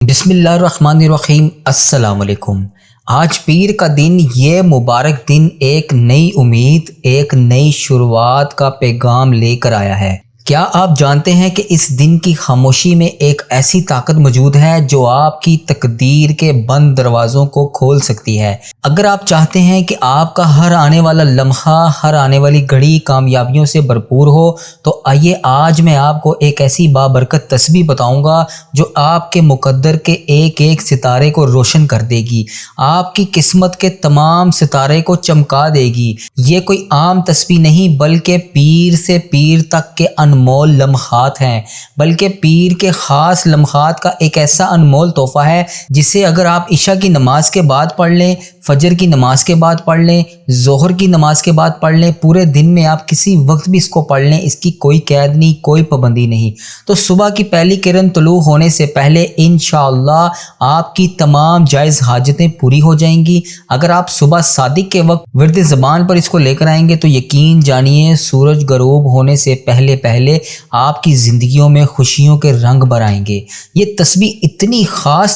بسم اللہ الرحمن الرحیم۔ السلام علیکم۔ آج پیر کا دن، یہ مبارک دن ایک نئی امید، ایک نئی شروعات کا پیغام لے کر آیا ہے۔ کیا آپ جانتے ہیں کہ اس دن کی خاموشی میں ایک ایسی طاقت موجود ہے جو آپ کی تقدیر کے بند دروازوں کو کھول سکتی ہے؟ اگر آپ چاہتے ہیں کہ آپ کا ہر آنے والا لمحہ، ہر آنے والی گھڑی کامیابیوں سے بھرپور ہو، تو آئیے آج میں آپ کو ایک ایسی بابرکت تسبیح بتاؤں گا جو آپ کے مقدر کے ایک ایک ستارے کو روشن کر دے گی، آپ کی قسمت کے تمام ستارے کو چمکا دے گی۔ یہ کوئی عام تسبیح نہیں، بلکہ پیر سے پیر تک کے انمول لمحات ہیں، بلکہ پیر کے خاص لمحات کا ایک ایسا انمول تحفہ ہے جسے اگر آپ عشاء کی نماز کے بعد پڑھ لیں، فجر کی نماز کے بعد پڑھ لیں، ظہر کی نماز کے بعد پڑھ لیں، پورے دن میں آپ کسی وقت بھی اس کو پڑھ لیں، اس کی کوئی قید نہیں، کوئی پابندی نہیں، تو صبح کی پہلی کرن طلوع ہونے سے پہلے انشاءاللہ آپ کی تمام جائز حاجتیں پوری ہو جائیں گی۔ اگر آپ صبح صادق کے وقت ورد زبان پر اس کو لے کر آئیں گے تو یقین جانیے سورج غروب ہونے سے پہلے آپ کی زندگیوں میں خوشیوں کے رنگ بر آئیں گے۔ یہ تسبیح اتنی خاص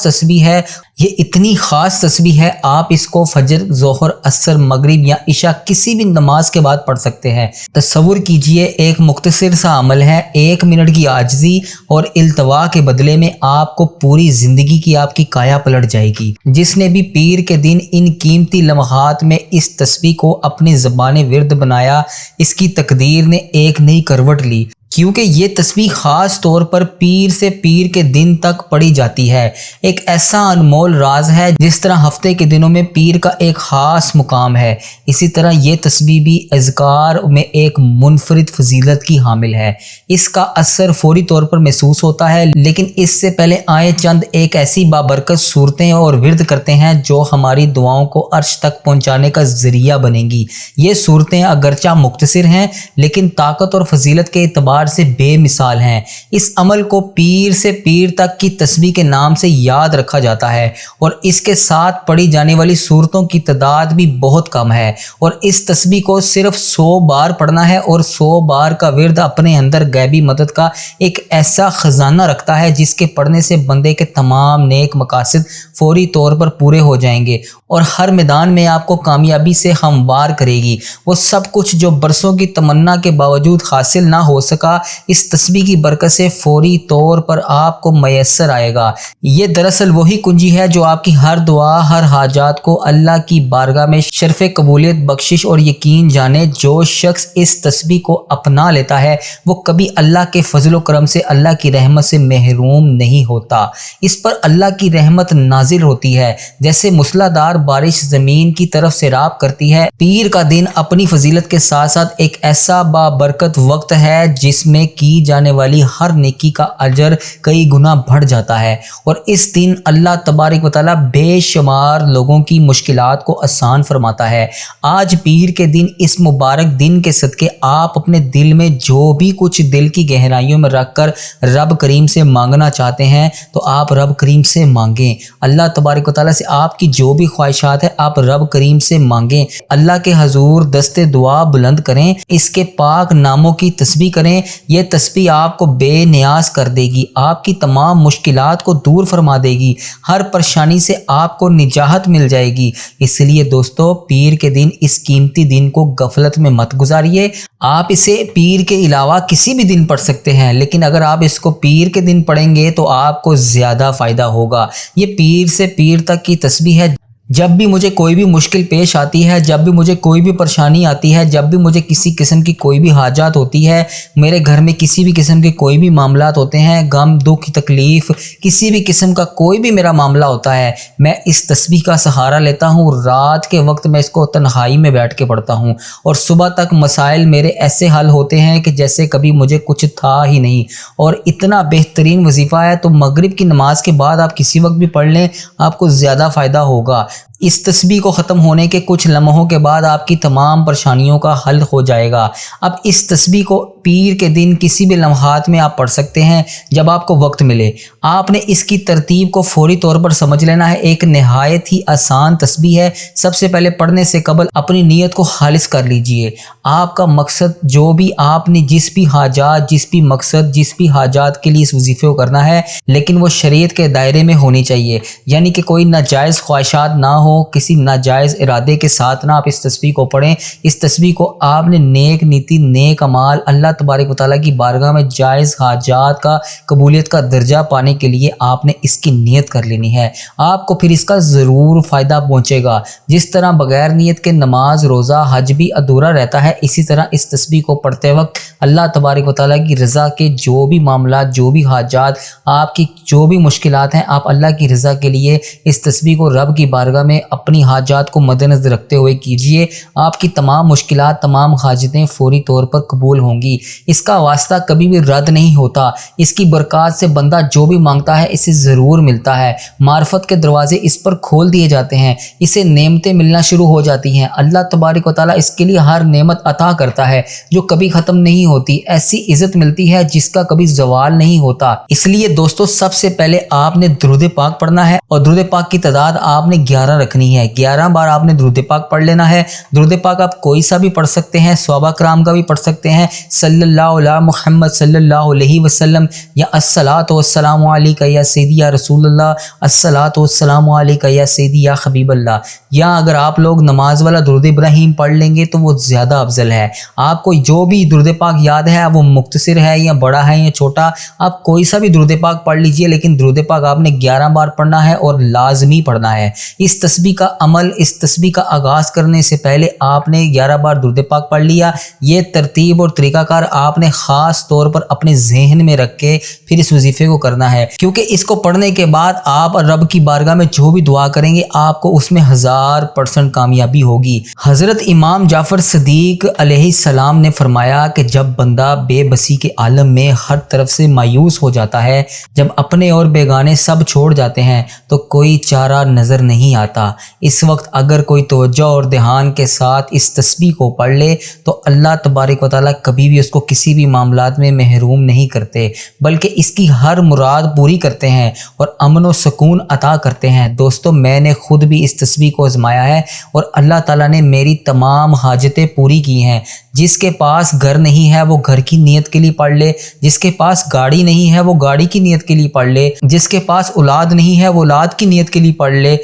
تسبیح ہے، آپ اس کو فجر، ظہر، عصر، مغرب یا عشاء کسی بھی نماز کے بعد پڑھ سکتے ہیں۔ تصور کیجئے ایک مختصر سا عمل ہے، 1 منٹ کی عاجزی اور التوا کے بدلے میں آپ کو پوری زندگی کی آپ کی کایا پلٹ جائے گی۔ جس نے بھی پیر کے دن ان قیمتی لمحات میں اس تسبیح کو اپنی زبان ورد بنایا، اس کی تقدیر نے ایک نئی کروٹ لی، کیونکہ یہ تسبیح خاص طور پر پیر سے پیر کے دن تک پڑھی جاتی ہے۔ ایک ایسا انمول راز ہے، جس طرح ہفتے کے دنوں میں پیر کا ایک خاص مقام ہے، اسی طرح یہ تسبیح بھی اذکار میں ایک منفرد فضیلت کی حامل ہے۔ اس کا اثر فوری طور پر محسوس ہوتا ہے، لیکن اس سے پہلے آئے چند ایک ایسی بابرکت صورتیں اور ورد کرتے ہیں جو ہماری دعاؤں کو عرش تک پہنچانے کا ذریعہ بنیں گی۔ یہ صورتیں اگرچہ مختصر ہیں، لیکن طاقت اور فضیلت کے اعتبار سے بے مثال ہیں۔ اس عمل کو پیر سے پیر تک کی تسبیح کے نام سے یاد رکھا جاتا ہے، اور اس کے ساتھ پڑھی جانے والی صورتوں کی تعداد بھی بہت کم ہے، اور اس تسبیح کو صرف 100 بار پڑھنا ہے، اور 100 بار کا ورد اپنے اندر غیبی مدد کا ایک ایسا خزانہ رکھتا ہے جس کے پڑھنے سے بندے کے تمام نیک مقاصد فوری طور پر پورے ہو جائیں گے، اور ہر میدان میں آپ کو کامیابی سے ہموار کرے گی۔ وہ سب کچھ جو برسوں کی تمنا کے باوجود حاصل نہ ہو سکا، اس تسبیح کی برکت سے فوری طور پر آپ کو میسر آئے گا۔ یہ دراصل وہی کنجی ہے جو آپ کی ہر دعا، ہر حاجات کو اللہ کی بارگاہ میں شرف قبولیت بخشش، اور یقین جانے جو شخص اس تسبیح کو اپنا لیتا ہے وہ کبھی اللہ کے فضل و کرم سے، اللہ کی رحمت سے محروم نہیں ہوتا۔ اس پر اللہ کی رحمت نازل ہوتی ہے، جیسے موسلادھار بارش زمین کی طرف سیراب کرتی ہے۔ پیر کا دن اپنی فضیلت کے ساتھ ساتھ ایک ایسا بابرکت وقت ہے جس میں کی جانے والی ہر نیکی کا اجر کئی گنا بڑھ جاتا ہے، اور اس دن اللہ تبارک و تعالیٰ بے شمار لوگوں کی مشکلات کو آسان فرماتا ہے۔ آج پیر کے دن، اس مبارک دن کے صدقے آپ اپنے دل میں جو بھی کچھ دل کی گہرائیوں میں رکھ کر رب کریم سے مانگنا چاہتے ہیں تو آپ رب کریم سے مانگیں۔ اللہ تبارک و تعالیٰ سے آپ کی جو بھی خواہشات ہے آپ رب کریم سے مانگیں، اللہ کے حضور دست دعا بلند کریں، اس کے پاک ناموں کی تسبیح کریں۔ یہ تسبیح آپ کو بے نیاز کر دے گی، آپ کی تمام مشکلات کو دور فرما دے گی، ہر پریشانی سے آپ کو نجات مل جائے گی۔ اس لیے دوستو، پیر کے دن، اس قیمتی دن کو غفلت میں مت گزاریے۔ آپ اسے پیر کے علاوہ کسی بھی دن پڑھ سکتے ہیں، لیکن اگر آپ اس کو پیر کے دن پڑھیں گے تو آپ کو زیادہ فائدہ ہوگا۔ یہ پیر سے پیر تک کی تسبیح ہے۔ جب بھی مجھے کوئی بھی مشکل پیش آتی ہے، جب بھی مجھے کوئی بھی پریشانی آتی ہے، جب بھی مجھے کسی قسم کی کوئی بھی حاجات ہوتی ہے، میرے گھر میں کسی بھی قسم کے کوئی بھی معاملات ہوتے ہیں، غم، دکھ، تکلیف، کسی بھی قسم کا کوئی بھی میرا معاملہ ہوتا ہے، میں اس تسبیح کا سہارا لیتا ہوں۔ رات کے وقت میں اس کو تنہائی میں بیٹھ کے پڑھتا ہوں، اور صبح تک مسائل میرے ایسے حل ہوتے ہیں کہ جیسے کبھی مجھے کچھ تھا ہی نہیں، اور اتنا بہترین وظیفہ ہے۔ تو مغرب کی نماز کے بعد آپ کسی وقت بھی پڑھ لیں، آپ کو زیادہ فائدہ ہوگا۔ اس تسبیح کو ختم ہونے کے کچھ لمحوں کے بعد آپ کی تمام پریشانیوں کا حل ہو جائے گا۔ اب اس تسبیح کو پیر کے دن کسی بھی لمحات میں آپ پڑھ سکتے ہیں جب آپ کو وقت ملے۔ آپ نے اس کی ترتیب کو فوری طور پر سمجھ لینا ہے۔ ایک نہایت ہی آسان تسبیح ہے۔ سب سے پہلے پڑھنے سے قبل اپنی نیت کو خالص کر لیجئے۔ آپ کا مقصد جو بھی آپ نے جس بھی حاجات، جس بھی مقصد، جس بھی حاجات کے لیے اس وظیفے کو کرنا ہے، لیکن وہ شریعت کے دائرے میں ہونی چاہیے، یعنی کہ کوئی ناجائز خواہشات نہ ہو، کسی ناجائز ارادے کے ساتھ نہ آپ اس تسبیح کو پڑھیں۔ اس تسبیح کو آپ نے نیک نیتی، نیک اعمال، اللہ تبارک و تعالیٰ کی بارگاہ میں جائز حاجات کا، قبولیت کا درجہ پانے کے لیے آپ نے اس کی نیت کر لینی ہے۔ آپ کو پھر اس کا ضرور فائدہ پہنچے گا۔ جس طرح بغیر نیت کے نماز، روزہ، حج بھی ادھورا رہتا ہے، اسی طرح اس تسبیح کو پڑھتے وقت اللہ تبارک و تعالیٰ کی رضا کے جو بھی معاملات، جو بھی حاجات، آپ کی جو بھی مشکلات ہیں، آپ اللہ کی رضا کے لیے اس تسبیح کو رب کی بارگاہ میں اپنی حاجات کو مد نظر رکھتے ہوئے کیجئے۔ آپ کی تمام مشکلات، تمام حاجتیں فوری طور پر قبول ہوں گی۔ اس کا واسطہ کبھی بھی رد نہیں ہوتا۔ اس کی برکات سے بندہ جو بھی مانگتا ہے اسے ضرور ملتا ہے۔ معرفت کے دروازے اس پر کھول دیے جاتے ہیں، اسے نعمتیں ملنا شروع ہو جاتی ہیں۔ اللہ تبارک و تعالیٰ اس کے لیے ہر نعمت عطا کرتا ہے جو کبھی ختم نہیں ہوتی۔ ایسی عزت ملتی ہے جس کا کبھی زوال نہیں ہوتا۔ اس لیے دوستو، سب سے پہلے آپ نے درود پاک پڑھنا ہے، اور درود پاک کی تعداد آپ نے 11 رکھنی ہے۔ 11 بار آپ نے درود پاک پڑھ لینا ہے۔ درود پاک آپ کوئی سا بھی پڑھ سکتے ہیں، صحابہ کرام کا بھی پڑھ سکتے ہیں، صلی اللہ علیہ محمد صلی اللہ علیہ وسلم، یا الصلاۃ والسلام علیک یا سیدی یا رسول اللہ، الصلاۃ والسلام علیک یا سیدی یا حبیب اللہ۔ یا اگر آپ لوگ نماز والا درود ابراہیم پڑھ لیں گے تو وہ زیادہ افضل ہے۔ آپ کو جو بھی درود پاک یاد ہے، وہ مختصر ہے یا بڑا ہے یا چھوٹا، آپ کوئی سا بھی درود پاک پڑھ لیجئے، لیکن درود پاک آپ نے 11 بار پڑھنا ہے اور لازمی پڑھنا ہے۔ اس تسبیح کا عمل، اس تسبیح کا آغاز کرنے سے پہلے آپ نے 11 بار درود پاک پڑھ لیا۔ یہ ترتیب اور طریقہ کار آپ نے خاص طور پر اپنے ذہن میں رکھ کے پھر اس وظیفے کو کرنا ہے، کیونکہ اس کو پڑھنے کے بعد آپ رب کی بارگاہ میں جو بھی دعا کریں گے آپ کو اس میں 1000% کامیابی ہوگی۔ حضرت امام جعفر صدیق علیہ السلام نے فرمایا کہ جب بندہ بے بسی کے عالم میں ہر طرف سے مایوس ہو جاتا ہے، جب اپنے اور بیگانے سب چھوڑ جاتے ہیں تو کوئی چارہ نظر نہیں آتا، اس وقت اگر کوئی توجہ اور دھیان کے ساتھ اس تسبیح کو پڑھ لے تو اللہ تبارک و تعالیٰ کبھی بھی اس کو کسی بھی معاملات میں محروم نہیں کرتے، بلکہ اس کی ہر مراد پوری کرتے ہیں اور امن و سکون عطا کرتے ہیں۔ دوستو، میں نے خود بھی اس تسبیح کو آزمایا ہے اور اللہ تعالیٰ نے میری تمام حاجتیں پوری کی ہیں۔ جس کے پاس گھر نہیں ہے وہ گھر کی نیت کے لیے پڑھ لے، جس کے پاس گاڑی نہیں ہے وہ گاڑی کی نیت کے لیے پڑھ لے، جس کے پاس اولاد نہیں ہے وہ اولاد کی نیت کے لیے پڑھ لے،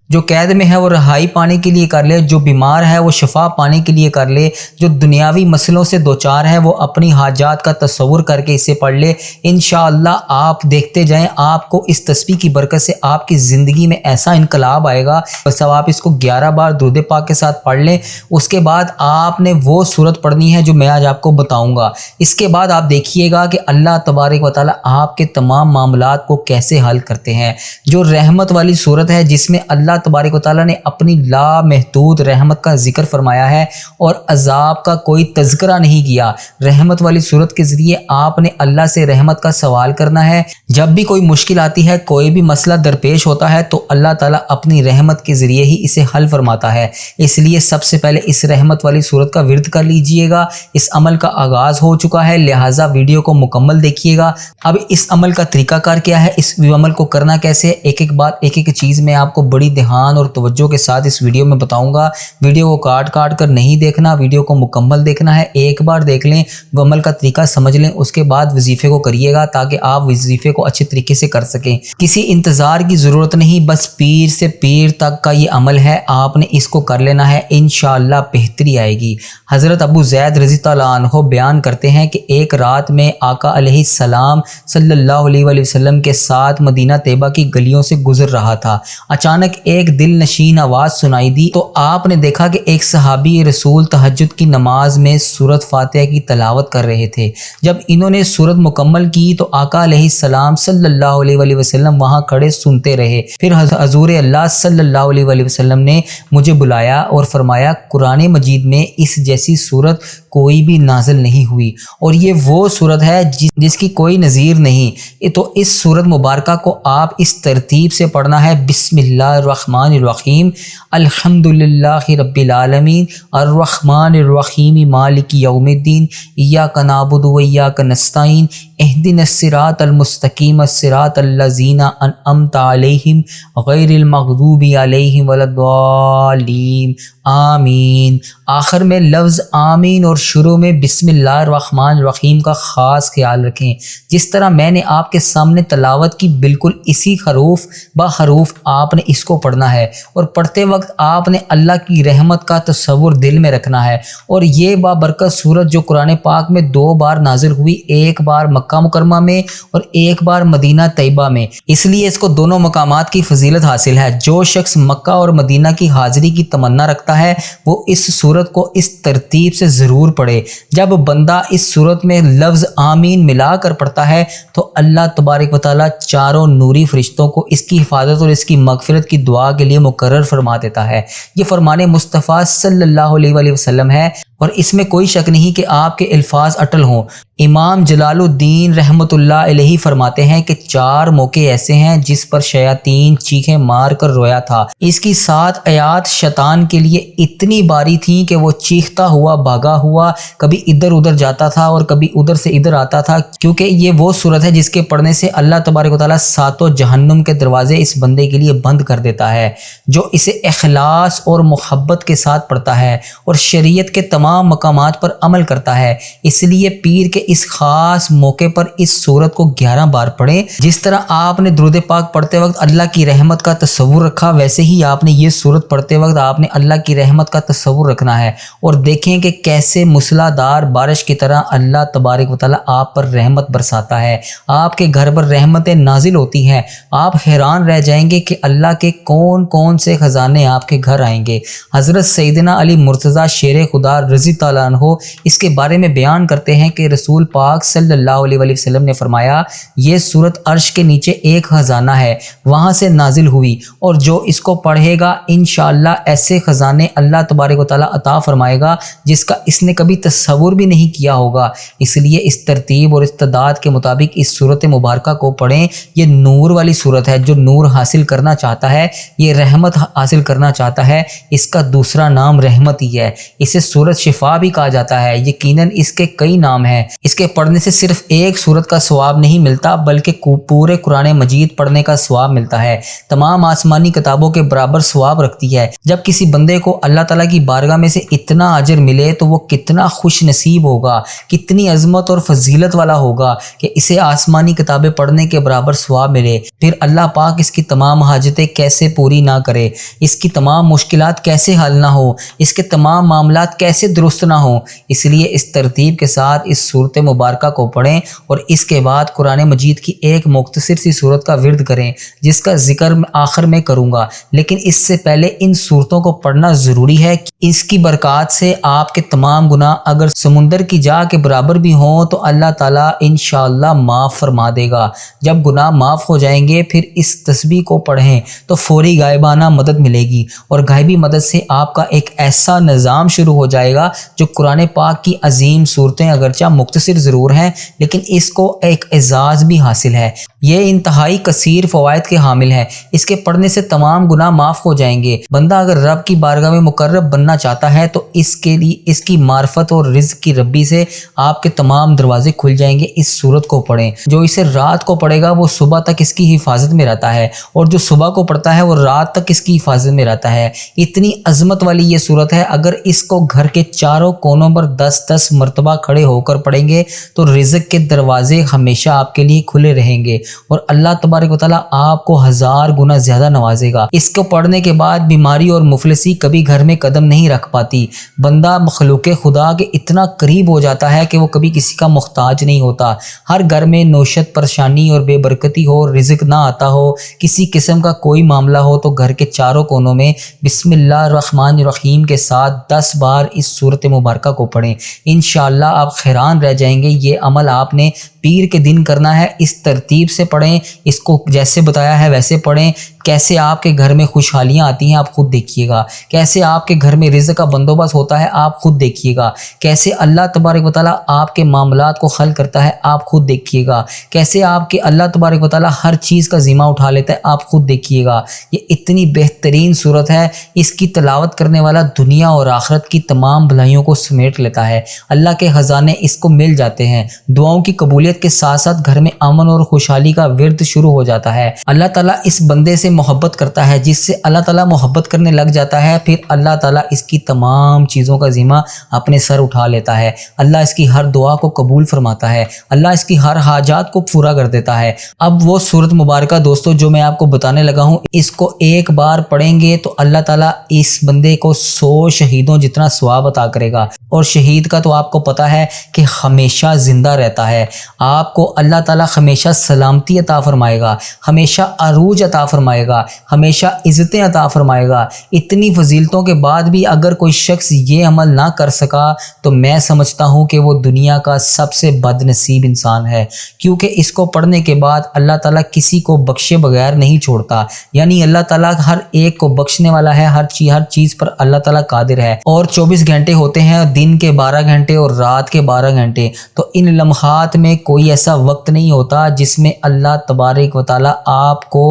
جو قید میں ہے وہ رہائی پانے کے لیے کر لے، جو بیمار ہے وہ شفا پانے کے لیے کر لے، جو دنیاوی مسئلوں سے دوچار ہے وہ اپنی حاجات کا تصور کر کے اسے پڑھ لے۔ انشاءاللہ آپ دیکھتے جائیں، آپ کو اس تسبیح کی برکت سے آپ کی زندگی میں ایسا انقلاب آئے گا۔ بس اب آپ اس کو 11 بار درود پاک کے ساتھ پڑھ لیں، اس کے بعد آپ نے وہ سورت پڑھنی ہے جو میں آج آپ کو بتاؤں گا۔ اس کے بعد آپ دیکھیے گا کہ اللہ تبارک و تعالیٰ آپ کے تمام معاملات کو کیسے حل کرتے ہیں۔ جو رحمت والی سورت ہے، جس میں اللہ تبارک و تعالیٰ نے اپنی لامحدود رحمت کا ذکر فرمایا ہے اور عذاب کا کوئی تذکرہ نہیں کیا۔ رحمت والی صورت کے ذریعے آپ نے اللہ سے رحمت کا سوال کرنا ہے۔ جب بھی کوئی مشکل آتی ہے، کوئی بھی مسئلہ درپیش ہوتا ہے تو اللہ تعالیٰ اپنی رحمت کے ذریعے ہی اسے حل فرماتا ہے۔ اس لیے سب سے پہلے اس رحمت والی صورت کا ورد کر لیجئے گا۔ اس عمل کا آغاز ہو چکا ہے، لہٰذا ویڈیو کو مکمل دیکھیے گا۔ اب اس عمل کا طریقہ کار کیا ہے، اس عمل کو کرنا کیسے ہے، ایک ایک بات، ایک ایک چیز میں آپ کو بڑی دھیان اور توجہ کے ساتھ اس ویڈیو میں بتاؤں گا۔ ویڈیو کو کاٹ کاٹ کر نہیں دیکھنا، ویڈیو کو مکمل دیکھنا ہے۔ ایک بار دیکھ لیں، وہ عمل کا طریقہ سمجھ لیں، اس کے بعد وظیفے کو کریے گا تاکہ آپ وظیفے کو اچھے طریقے سے کر سکیں۔ کسی انتظار کی ضرورت نہیں، بس پیر سے پیر تک کا یہ عمل ہے، آپ نے اس کو کر لینا ہے، انشاءاللہ بہتری آئے گی۔ حضرت ابو زید رضی اللہ عنہ بیان کرتے ہیں کہ ایک رات میں آقا علیہ السلام صلی اللہ علیہ وسلم کے ساتھ مدینہ طیبہ کی گلیوں سے گزر رہا تھا۔ اچانک ایک دل نشین آواز سنائی دی تو آپ نے دیکھا کہ ایک صحابی رسول تہجد کی نماز میں سورۃ فاتحہ کی تلاوت کر رہے تھے۔ جب انہوں نے سورت مکمل کی تو آقا علیہ السلام صلی اللہ علیہ وسلم وہاں کھڑے سنتے رہے۔ پھر حضور اللہ صلی اللہ علیہ وسلم نے مجھے بلایا اور فرمایا، قرآن مجید میں اس جیسی سورت کوئی بھی نازل نہیں ہوئی اور یہ وہ سورت ہے جس کی کوئی نظیر نہیں۔ تو اس سورت مبارکہ کو آپ اس ترتیب سے پڑھنا ہے: بسم اللہ الرحمن الرحیم، الحمدللہ رب العالمین، الرحمن الرحیم، مالک یوم الدین، ایاک نعبد و ایاک نستعین، اہدنا الصراط المستقیم الصراط الذین انعمت علیہم غیر المغضوب علیہم ولا الضالین آمین۔ آخر میں لفظ آمین اور شروع میں بسم اللہ الرحمن الرحیم کا خاص خیال رکھیں۔ جس طرح میں نے آپ کے سامنے تلاوت کی، بالکل اسی حروف بحروف آپ نے اس کو پڑھنا ہے، اور پڑھتے وقت آپ نے اللہ کی رحمت کا تصور دل میں رکھنا ہے۔ اور یہ بابرکت سورت جو قرآن پاک میں 2 بار نازل ہوئی، ایک بار مکہ مکرمہ میں اور ایک بار مدینہ طیبہ میں، اس لیے اس کو دونوں مقامات کی فضیلت حاصل ہے۔ جو شخص مکہ اور مدینہ کی حاضری کی تمنا رکھتا ہے وہ اس سورت کو اس ترتیب سے ضرور پڑھے۔ جب بندہ اس سورت میں لفظ آمین ملا کر پڑھتا ہے تو اللہ تبارک و تعالیٰ چاروں نوری فرشتوں کو اس کی حفاظت اور اس کی مغفرت کی دعا کے لیے مقرر فرما دیتا ہے۔ یہ فرمان مصطفیٰ صلی اللہ علیہ وآلہ وسلم ہے، اور اس میں کوئی شک نہیں کہ آپ کے الفاظ اٹل ہوں۔ امام جلال الدین رحمۃ اللہ علیہ فرماتے ہیں کہ 4 موقع ایسے ہیں جس پر شیاطین چیخیں مار کر رویا تھا۔ اس کی 7 آیات شیطان کے لیے اتنی باری تھیں کہ وہ چیختا ہوا بھاگا ہوا کبھی ادھر ادھر جاتا تھا اور کبھی ادھر سے ادھر آتا تھا، کیونکہ یہ وہ سورت ہے جس کے پڑھنے سے اللہ تبارک و تعالیٰ 7 جہنم کے دروازے اس بندے کے لیے بند کر دیتا ہے، جو اسے اخلاص اور محبت کے ساتھ پڑھتا ہے اور شریعت کے تمام مقامات پر عمل کرتا ہے۔ اس لیے پیر کے اس خاص موقع پر اس سورت کو 11 بار پڑھیں۔ جس طرح آپ نے درود پاک پڑھتے وقت اللہ کی رحمت کا تصور رکھا، ویسے ہی آپ نے یہ سورت پڑھتے وقت آپ نے اللہ کی رحمت کا تصور رکھنا ہے، اور دیکھیں کہ کیسے موسلا دھار بارش کی طرح اللہ تبارک و تعالیٰ آپ پر رحمت برساتا ہے، آپ کے گھر پر رحمتیں نازل ہوتی ہیں۔ آپ حیران رہ جائیں گے کہ اللہ کے کون کون سے خزانے آپ کے گھر آئیں گے۔ حضرت سیدنا علی مرتضیٰ شیر خدا رضی تعالیٰ عنہ اس کے بارے میں بیان کرتے ہیں کہ رسول پاک صلی اللہ علیہ وآلہ وسلم نے فرمایا، یہ سورت عرش کے نیچے ایک خزانہ ہے، وہاں سے نازل ہوئی، اور جو اس کو پڑھے گا انشاءاللہ ایسے خزانے اللہ تبارک و تعالیٰ عطا فرمائے گا جس کا اس نے کبھی تصور بھی نہیں کیا ہوگا۔ اس لیے اس ترتیب اور استعداد کے مطابق اس سورت مبارکہ کو پڑھیں۔ یہ نور والی سورت ہے، جو نور حاصل کرنا چاہتا ہے، یہ رحمت حاصل کرنا چاہتا ہے، اس کا دوسرا نام رحمت ہی ہے۔ اسے سورت شفا بھی کہا جاتا ہے۔ یقیناً اس کے کئی نام ہیں۔ اس کے پڑھنے سے صرف ایک سورت کا ثواب نہیں ملتا بلکہ پورے قرآن مجید پڑھنے کا ثواب ملتا ہے۔ تمام آسمانی کتابوں کے برابر ثواب رکھتی ہے۔ جب کسی بندے کو اللہ تعالیٰ کی بارگاہ میں سے اتنا اجر ملے تو وہ کتنا خوش نصیب ہوگا، کتنی عظمت اور فضیلت والا ہوگا کہ اسے آسمانی کتابیں پڑھنے کے برابر ثواب ملے۔ پھر اللہ پاک اس کی تمام حاجتیں کیسے پوری نہ کرے، اس کی تمام مشکلات کیسے حل نہ ہو، اس کے تمام معاملات کیسے درست نہ ہوں۔ اس لیے اس ترتیب کے ساتھ اس سورت مبارکہ کو پڑھیں، اور اس کے بعد قرآن مجید کی ایک مختصر سی سورت کا ورد کریں جس کا ذکر آخر میں کروں گا، لیکن اس سے پہلے ان سورتوں کو پڑھنا ضروری ہے کہ اس کی برکات سے آپ کے تمام گناہ اگر سمندر کی جا کے برابر بھی ہوں تو اللہ تعالیٰ انشاءاللہ معاف فرما دے گا۔ جب گناہ معاف ہو جائیں گے پھر اس تسبیح کو پڑھیں تو فوری غائبانہ مدد ملے گی، اور غائبی مدد سے آپ کا ایک ایسا نظام شروع ہو جائے گا جو قرآن پاک کی عظیم صورتیں اگرچہ مختصر ضرور ہیں لیکن اس کو ایک اعزاز بھی حاصل ہے۔ یہ انتہائی کثیر فوائد کے حامل ہے۔ اس کے پڑھنے سے تمام گناہ معاف ہو جائیں گے۔ بندہ اگر رب کی بارگاہ میں مقرب بننا چاہتا ہے تو اس کے لیے اس کی معرفت اور رزق کی ربی سے آپ کے تمام دروازے کھل جائیں گے۔ اس سورت کو پڑھیں۔ جو اسے رات کو پڑھے گا وہ صبح تک اس کی حفاظت میں رہتا ہے، اور جو صبح کو پڑھتا ہے وہ رات تک اس کی حفاظت میں رہتا ہے۔ اتنی عظمت والی یہ سورت ہے، اگر اس کو گھر کے چاروں کونوں پر 10 مرتبہ کھڑے ہو کر پڑھیں گے تو رزق کے دروازے ہمیشہ آپ کے لیے کھلے رہیں گے، اور اللہ تبارک و تعالیٰ آپ کو 1000 گنا زیادہ نوازے گا۔ اس کو پڑھنے کے بعد بیماری اور مفلسی کبھی گھر میں قدم نہیں رکھ پاتی۔ بندہ مخلوق خدا کے اتنا قریب ہو جاتا ہے کہ وہ کبھی کسی کا محتاج نہیں ہوتا۔ ہر گھر میں نوشت، پریشانی اور بے برکتی ہو، رزق نہ آتا ہو، کسی قسم کا کوئی معاملہ ہو تو گھر کے چاروں کونوں میں بسم اللہ الرحمن الرحیم کے ساتھ 10 بار اس سورت مبارکہ کو پڑھیں۔ انشاءاللہ آپ حیران رہ جائیں گے۔ یہ عمل آپ نے پیر کے دن کرنا ہے۔ اس ترتیب سے پڑھیں، اس کو جیسے بتایا ہے ویسے پڑھیں۔ کیسے آپ کے گھر میں خوشحالیاں آتی ہیں آپ خود دیکھیے گا، کیسے آپ کے گھر میں رزق کا بندوبست ہوتا ہے آپ خود دیکھیے گا، کیسے اللہ تبارک و تعالیٰ آپ کے معاملات کو حل کرتا ہے آپ خود دیکھیے گا، کیسے آپ کے اللہ تبارک و تعالیٰ ہر چیز کا ذمہ اٹھا لیتا ہے آپ خود دیکھیے گا۔ یہ اتنی بہترین صورت ہے، اس کی تلاوت کرنے والا دنیا اور آخرت کی تمام بھلائیوں کو سمیٹ لیتا ہے۔ اللہ کے خزانے اس کو مل جاتے ہیں۔ دعاؤں کی قبولیت تربیت کے ساتھ ساتھ گھر میں امن اور خوشحالی کا ورد شروع ہو جاتا ہے۔ اللہ تعالیٰ اس بندے سے محبت کرتا ہے، جس سے اللہ تعالیٰ محبت کرنے لگ جاتا ہے، پھر اللہ تعالیٰ اس کی تمام چیزوں کا ذمہ اپنے سر اٹھا لیتا ہے۔ اللہ اس کی ہر دعا کو قبول فرماتا ہے، اللہ اس کی ہر حاجات کو پورا کر دیتا ہے۔ اب وہ سورت مبارکہ دوستو جو میں آپ کو بتانے لگا ہوں، اس کو ایک بار پڑھیں گے تو اللہ تعالیٰ اس بندے کو 100 شہیدوں جتنا ثواب عطا کرے گا۔ اور شہید کا تو آپ کو پتہ ہے کہ ہمیشہ زندہ رہتا ہے، آپ کو اللہ تعالیٰ ہمیشہ سلامتی عطا فرمائے گا، ہمیشہ عروج عطا فرمائے گا، ہمیشہ عزتیں عطا فرمائے گا۔ اتنی فضیلتوں کے بعد بھی اگر کوئی شخص یہ عمل نہ کر سکا تو میں سمجھتا ہوں کہ وہ دنیا کا سب سے بد نصیب انسان ہے، کیونکہ اس کو پڑھنے کے بعد اللہ تعالیٰ کسی کو بخشے بغیر نہیں چھوڑتا، یعنی اللہ تعالیٰ ہر ایک کو بخشنے والا ہے، ہر چیز پر اللہ تعالیٰ قادر ہے۔ اور 24 گھنٹے ہوتے ہیں، دن کے 12 گھنٹے اور رات کے 12 گھنٹے، تو ان لمحات میں کوئی ایسا وقت نہیں ہوتا جس میں اللہ تبارک و تعالیٰ آپ کو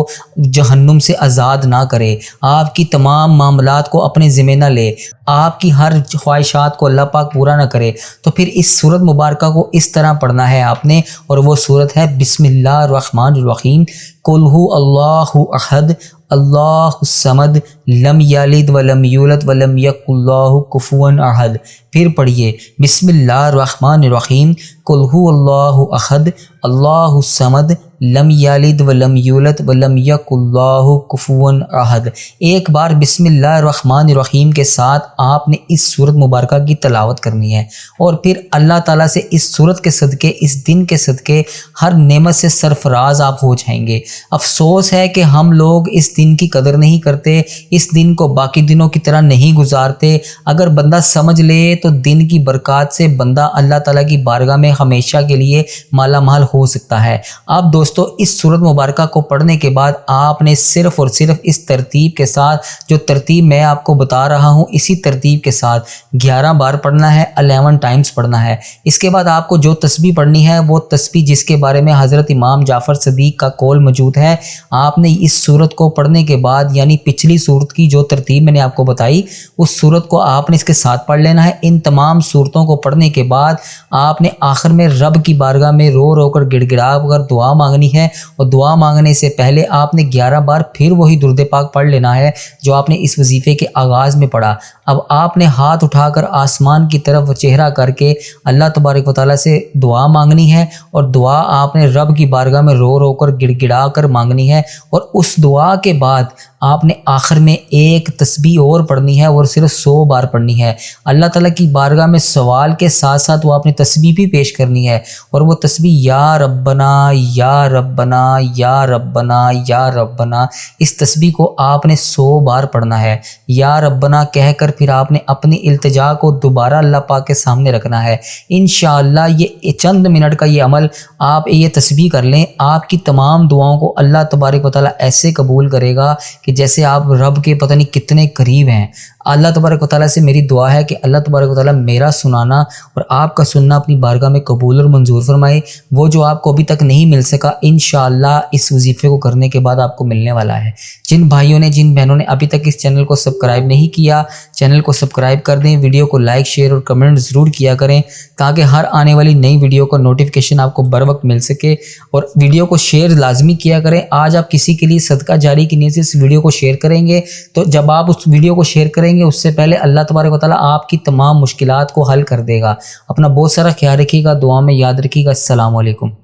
جہنم سے آزاد نہ کرے، آپ کی تمام معاملات کو اپنے ذمہ نہ لے، آپ کی ہر خواہشات کو اللہ پاک پورا نہ کرے۔ تو پھر اس سورت مبارکہ کو اس طرح پڑھنا ہے آپ نے، اور وہ سورت ہے بسم اللہ الرحمن الرحیم، قل هو اللہ احد اللہ الصمد لم یلد ولم یولد ولم یکن له کفوا احد۔ پھر پڑھیے بسم اللہ الرحمن الرحیم، قل هو اللہ احد اللہ الصمد لم یلد ولم یولد ولم یکن له کفوا احد۔ ایک بار بسم اللہ الرحمن الرحیم کے ساتھ آپ نے اس سورت مبارکہ کی تلاوت کرنی ہے، اور پھر اللہ تعالیٰ سے اس سورت کے صدقے، اس دن کے صدقے ہر نعمت سے سرفراز آپ ہو جائیں گے۔ افسوس ہے کہ ہم لوگ اس دن کی قدر نہیں کرتے، اس دن کو باقی دنوں کی طرح نہیں گزارتے۔ اگر بندہ سمجھ لے تو دن کی برکات سے بندہ اللہ تعالیٰ کی بارگاہ میں ہمیشہ کے لیے مالا مال ہو سکتا ہے۔ اب دوستو اس سورت مبارکہ کو پڑھنے کے بعد آپ نے صرف اور صرف اس ترتیب کے ساتھ، جو ترتیب میں آپ کو بتا رہا ہوں، اسی ترتیب کے ساتھ 11 بار پڑھنا ہے، 11 ٹائمز پڑھنا ہے۔ اس کے بعد آپ کو جو تسبیح پڑھنی ہے، وہ تسبیح جس کے بارے میں حضرت امام جعفر صدیق کا قول موجود ہے، آپ نے اس سورت کو پڑھنے کے بعد، یعنی پچھلی سورت کی جو ترتیب میں نے آپ کو بتائی، اس سورت کو آپ نے اس کے ساتھ پڑھ لینا ہے۔ ان تمام سورتوں کو پڑھنے کے بعد آپ نے آخر میں رب کی بارگاہ میں رو رو کر گڑ گڑا کر دعا مانگنی ہے، اور دعا مانگنے سے پہلے آپ نے 11 بار پھر وہی درود پاک پڑھ لینا ہے جو آپ نے اس وظیفے کے آغاز میں پڑھا۔ اب آپ نے ہاتھ اٹھا کر آسمان کی طرف چہرہ کر کے اللہ تبارک و تعالیٰ سے دعا مانگنی ہے، اور دعا آپ نے رب کی بارگاہ میں رو رو کر گڑ گڑا کر مانگنی ہے۔ اور اس دعا کے بعد آپ نے آخر میں ایک تسبیح اور پڑھنی ہے، اور صرف 100 بار پڑھنی ہے۔ اللہ تعالیٰ کی بارگاہ میں سوال کے ساتھ ساتھ وہ آپ نے تسبیح بھی پیش کرنی ہے، اور وہ تسبیح یا ربنا یا ربنا یا ربنا یا ربنا، اس تسبیح کو آپ نے 100 بار پڑھنا ہے۔ یا ربنا کہہ کر پھر آپ نے اپنی التجا کو دوبارہ اللہ پاک کے سامنے رکھنا ہے۔ انشاءاللہ یہ چند منٹ کا یہ عمل آپ یہ تسبیح کر لیں، آپ کی تمام دعاؤں کو اللہ تبارک و تعالیٰ ایسے قبول کرے گا کہ جیسے آپ رب کے پتہ نہیں کتنے قریب ہیں۔ اللہ تبارک و تعالیٰ سے میری دعا ہے کہ اللہ تبارک و تعالیٰ میرا سنانا اور آپ کا سننا اپنی بارگاہ میں قبول اور منظور فرمائے۔ وہ جو آپ کو ابھی تک نہیں مل سکا، انشاءاللہ اس وظیفے کو کرنے کے بعد آپ کو ملنے والا ہے۔ جن بھائیوں نے، جن بہنوں نے ابھی تک اس چینل کو سبسکرائب نہیں کیا، چینل کو سبسکرائب کر دیں، ویڈیو کو لائک، شیئر اور کمنٹ ضرور کیا کریں تاکہ ہر آنے والی نئی ویڈیو کا نوٹیفیکیشن آپ کو بر وقت مل سکے، اور ویڈیو کو شیئر لازمی کیا کریں۔ آج آپ کسی کے لیے صدقہ جاری کی نیت سے اس ویڈیو کو شیئر کریں گے، تو جب آپ اس ویڈیو کو شیئر کریں گے اس سے پہلے اللہ تبارک و تعالیٰ آپ کی تمام مشکلات کو حل کر دے گا۔ اپنا بہت سارا خیال رکھیے گا، دعا میں یاد رکھیے گا۔ السلام علیکم۔